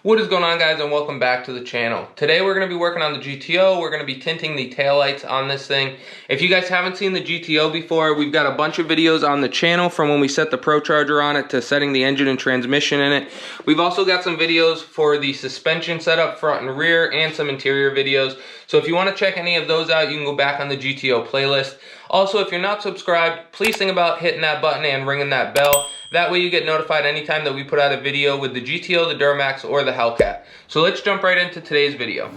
What is going on, guys, and welcome back to the channel. Today we're going to be working on the GTO. We're going to be tinting the taillights on this thing. If you guys haven't seen the GTO before, we've got a bunch of videos on the channel from when we set the Pro Charger on it to setting the engine and transmission in it. We've also got some videos for the suspension setup front and rear and some interior videos. So if you want to check any of those out, you can go back on the GTO playlist. Also, if you're not subscribed, please think about hitting that button and ringing that bell. That way you get notified anytime that we put out a video with the GTO, the Duramax, or the Hellcat. So let's jump right into today's video.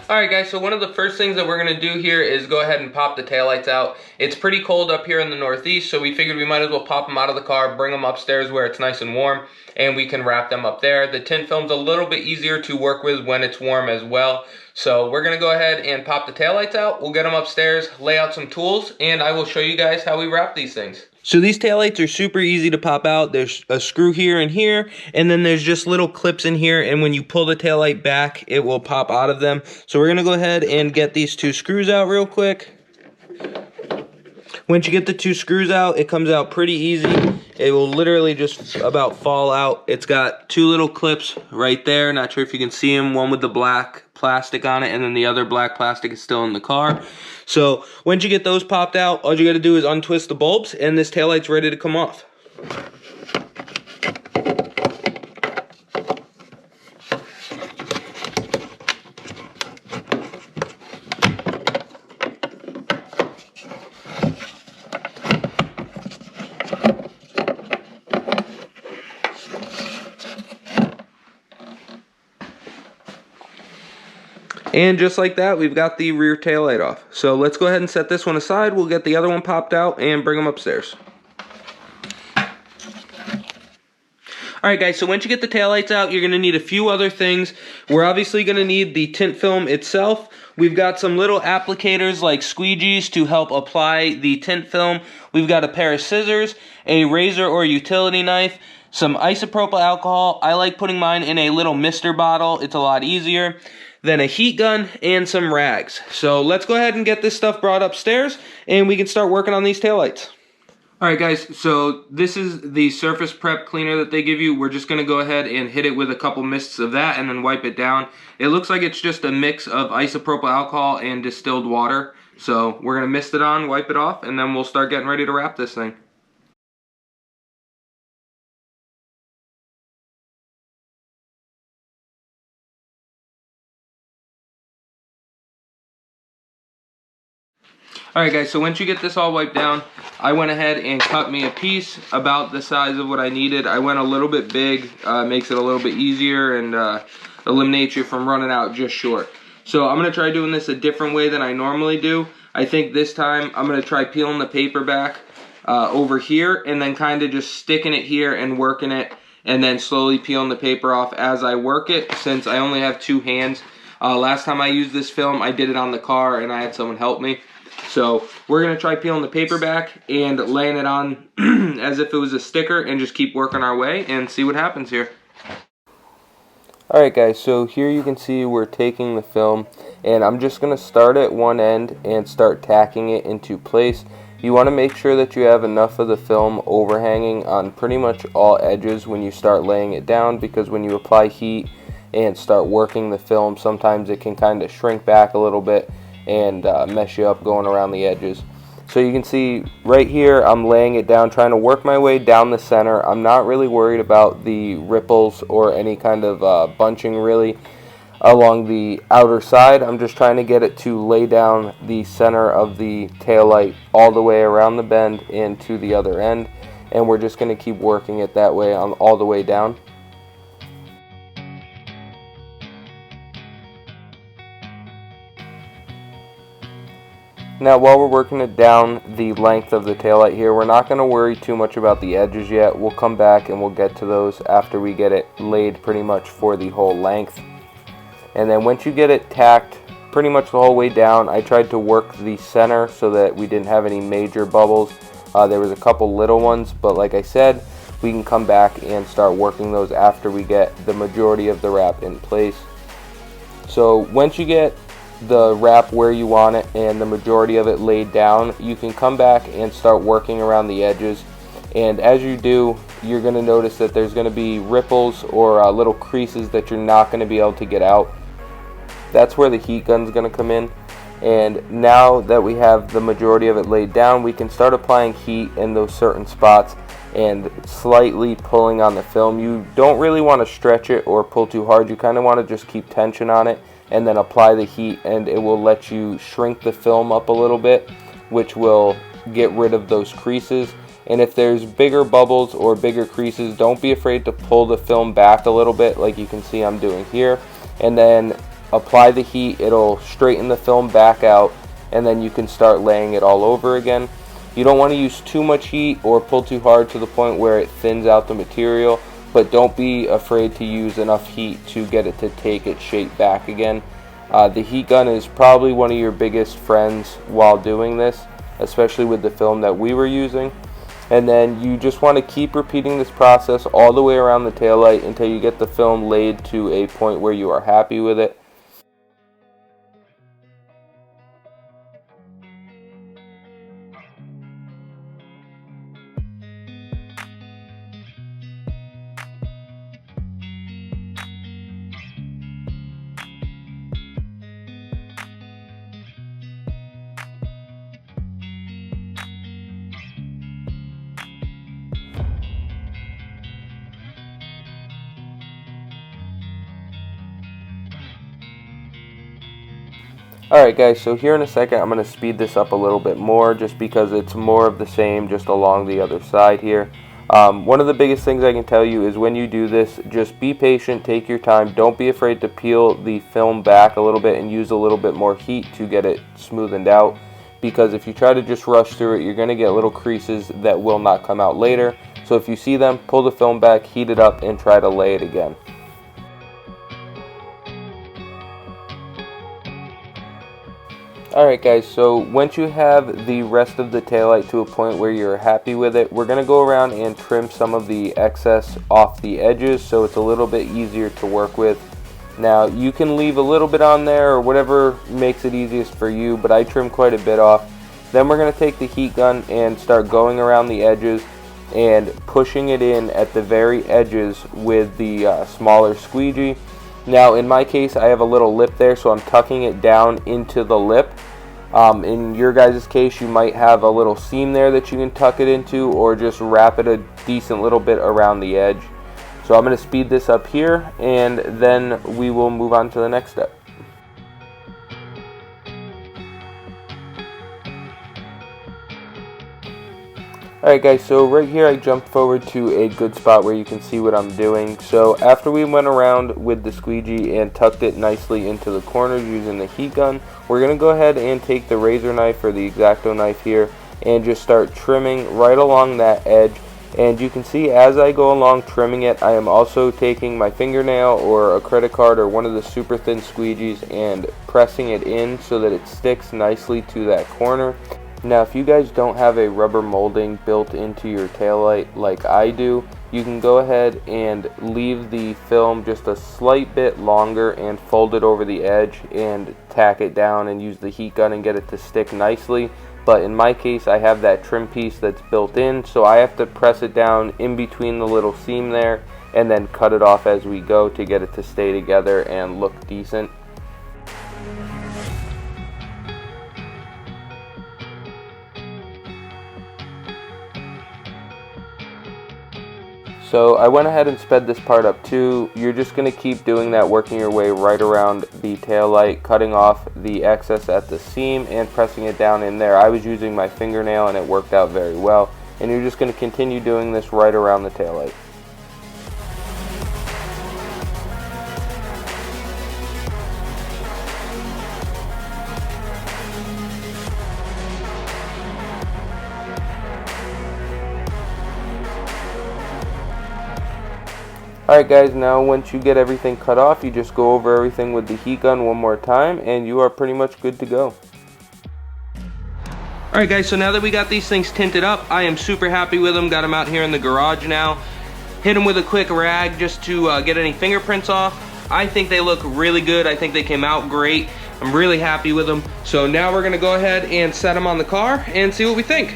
Alright guys, so one of the first things that we're going to do here is go ahead and pop the taillights out. It's pretty cold up here in the Northeast, so we figured we might as well pop them out of the car, bring them upstairs where it's nice and warm, and we can wrap them up there. The tint film's a little bit easier to work with when it's warm as well. So we're going to go ahead and pop the taillights out. We'll get them upstairs, lay out some tools, and I will show you guys how we wrap these things. So these taillights are super easy to pop out. There's a screw here and here, and then there's just little clips in here, and when you pull the taillight back, it will pop out of them. So we're gonna go ahead and get these two screws out real quick. Once you get the two screws out, it comes out pretty easy. It will literally just about fall out. It's got two little clips right there. Not sure if you can see them. One with the black plastic on it, and then the other black plastic is still in the car. So once you get those popped out, all you got to do is untwist the bulbs, and this taillight's ready to come off. And just like that, we've got the rear taillight off. So let's go ahead and set this one aside. We'll get the other one popped out and bring them upstairs. Alright guys, so once you get the taillights out, you're going to need a few other things. We're obviously going to need the tint film itself. We've got some little applicators like squeegees to help apply the tint film. We've got a pair of scissors, a razor or utility knife, some isopropyl alcohol. I like putting mine in a little mister bottle. It's a lot easier. Then a heat gun and some rags. So let's go ahead and get this stuff brought upstairs and we can start working on these taillights. Alright guys, so this is the surface prep cleaner that they give you. We're just going to go ahead and hit it with a couple mists of that and then wipe it down. It looks like it's just a mix of isopropyl alcohol and distilled water. So we're going to mist it on, wipe it off, and then we'll start getting ready to wrap this thing. Alright guys, so once you get this all wiped down, I went ahead and cut me a piece about the size of what I needed. I went a little bit big, makes it a little bit easier and eliminates you from running out just short. So I'm going to try doing this a different way than I normally do. I think this time I'm going to try peeling the paper back over here and then kind of just sticking it here and working it and then slowly peeling the paper off as I work it, since I only have two hands. Last time I used this film, I did it on the car and I had someone help me. So we're going to try peeling the paper back and laying it on as if it was a sticker and just keep working our way and see what happens here. Alright guys, so here you can see we're taking the film and I'm just going to start at one end and start tacking it into place. You want to make sure that you have enough of the film overhanging on pretty much all edges when you start laying it down, because when you apply heat and start working the film, sometimes it can kind of shrink back a little bit and mess you up going around the edges. So you can see right here I'm laying it down, trying to work my way down the center. I'm not really worried about the ripples or any kind of bunching really along the outer side. I'm just trying to get it to lay down the center of the taillight all the way around the bend and to the other end, and we're just going to keep working it that way on all the way down. Now while we're working it down the length of the taillight here, we're not going to worry too much about the edges yet. We'll come back and we'll get to those after we get it laid pretty much for the whole length. And then once you get it tacked pretty much the whole way down, I tried to work the center so that we didn't have any major bubbles. There was a couple little ones, but like I said, we can come back and start working those after we get the majority of the wrap in place. So once you get the wrap where you want it and the majority of it laid down, you can come back and start working around the edges. And as you do, you're going to notice that there's going to be ripples or little creases that you're not going to be able to get out. That's where the heat gun's going to come in. And now that we have the majority of it laid down, we can start applying heat in those certain spots and slightly pulling on the film. You don't really want to stretch it or pull too hard. You kind of want to just keep tension on it and then apply the heat, and it will let you shrink the film up a little bit, which will get rid of those creases. And if there's bigger bubbles or bigger creases, don't be afraid to pull the film back a little bit, like you can see I'm doing here, and then apply the heat. It'll straighten the film back out, and then you can start laying it all over again. You don't want to use too much heat or pull too hard to the point where it thins out the material, but don't be afraid to use enough heat to get it to take its shape back again. The heat gun is probably one of your biggest friends while doing this, especially with the film that we were using. And then you just want to keep repeating this process all the way around the taillight until you get the film laid to a point where you are happy with it. Alright guys, so here in a second I'm going to speed this up a little bit more just because it's more of the same just along the other side here. One of the biggest things I can tell you is when you do this, just be patient, take your time, don't be afraid to peel the film back a little bit and use a little bit more heat to get it smoothened out, because if you try to just rush through it, you're going to get little creases that will not come out later. So if you see them, pull the film back, heat it up, and try to lay it again. Alright guys, so once you have the rest of the taillight to a point where you're happy with it, we're going to go around and trim some of the excess off the edges so it's a little bit easier to work with. Now you can leave a little bit on there or whatever makes it easiest for you, but I trim quite a bit off. Then we're going to take the heat gun and start going around the edges and pushing it in at the very edges with the smaller squeegee. Now in my case I have a little lip there, so I'm tucking it down into the lip. In your guys' case you might have a little seam there that you can tuck it into, or just wrap it a decent little bit around the edge. So I'm going to speed this up here and then we will move on to the next step. Alright guys, so right here I jumped forward to a good spot where you can see what I'm doing. So after we went around with the squeegee and tucked it nicely into the corners using the heat gun, we're going to go ahead and take the razor knife or the X-Acto knife here and just start trimming right along that edge. And you can see as I go along trimming it, I am also taking my fingernail or a credit card or one of the super thin squeegees and pressing it in so that it sticks nicely to that corner. Now if you guys don't have a rubber molding built into your taillight like I do, you can go ahead and leave the film just a slight bit longer and fold it over the edge and tack it down and use the heat gun and get it to stick nicely. But in my case I have that trim piece that's built in, so I have to press it down in between the little seam there and then cut it off as we go to get it to stay together and look decent. So I went ahead and sped this part up too. You're just going to keep doing that, working your way right around the tail light, cutting off the excess at the seam and pressing it down in there. I was using my fingernail and it worked out very well. And you're just going to continue doing this right around the tail light. Alright guys, now once you get everything cut off, you just go over everything with the heat gun one more time and you are pretty much good to go. Alright guys, so now that we got these things tinted up, I am super happy with them. Got them out here in the garage now. Hit them with a quick rag just to get any fingerprints off. I think they look really good. I think they came out great. I'm really happy with them. So now we're gonna go ahead and set them on the car and see what we think.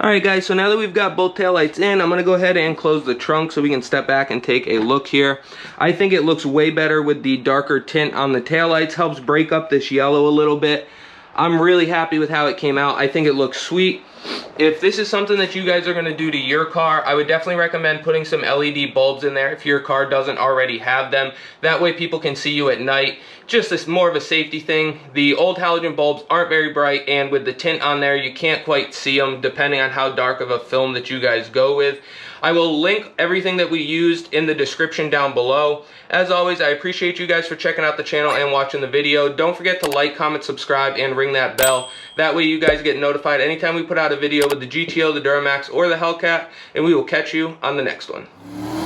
Alright guys, so now that we've got both taillights in, I'm going to go ahead and close the trunk so we can step back and take a look here. I think it looks way better with the darker tint on the taillights. Helps break up this yellow a little bit. I'm really happy with how it came out. I think it looks sweet. If this is something that you guys are going to do to your car, I would definitely recommend putting some LED bulbs in there if your car doesn't already have them. That way people can see you at night. Just as more of a safety thing. The old halogen bulbs aren't very bright, and with the tint on there, you can't quite see them depending on how dark of a film that you guys go with. I will link everything that we used in the description down below. As always, I appreciate you guys for checking out the channel and watching the video. Don't forget to like, comment, subscribe, and ring that bell. That way you guys get notified anytime we put out a video with the GTO, the Duramax, or the Hellcat, and we will catch you on the next one.